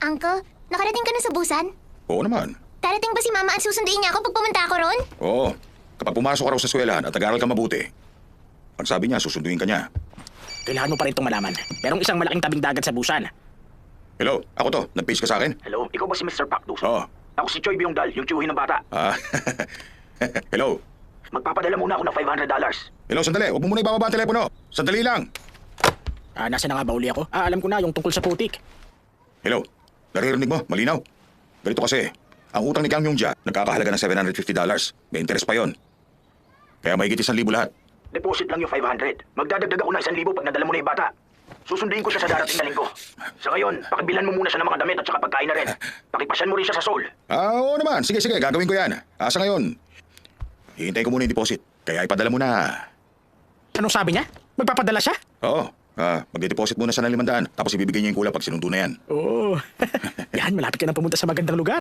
Uncle, nakarating ka na sa Busan? Oo naman. Darating ba si Mama at susunduin niya ako pag pumunta ako ron? Oo. Kapag pumasok ka raw sa eskwelahan at nag-aral ka mabuti, ang sabi niya, susunduin ka niya. Kailangan mo pa rin itong malaman. Merong isang malaking tabing dagat sa Busan. Hello, ako to. Nag-pace ka sa akin? Hello, ikaw ba si Mr. Pactus? Oo. Ako si Choi Byung-dal, yung tiyuhin ng bata. Ah, hello. Magpapadala muna ako ng $500. Hello, sandali. Huwag mo muna ibababa ang telepono. Sandali lang. Nasa na nga ba uli ako? Alam ko na, yung tungkol sa putik. Hello. Naririnig mo? Malinaw. Ganito kasi, ang utang ni Kang Yongjia nagkakahalaga ng $750. May interest pa yon. Kaya mahigit 1,000 lahat. Deposit lang yung 500. Magdadagdag ako ng 1,000 pag nadala mo na yung bata. Susunduin ko siya sa darating na linggo. Sa ngayon, pakibilan mo muna siya ng mga damit at saka pagkain na rin. Pakipasyan mo rin siya sa Seoul. Oo naman. Sige, gagawin ko yan. Sa ngayon, hihintayin ko muna yung deposit. Kaya ipadala mo na. Anong sabi niya? Magpapadala siya? Oo. Magde-deposit muna siya ng 500. Tapos ibibigay niya yung kulang pag sinundo na yan. Oo. Yan, malapit ka na pumunta sa magandang lugar.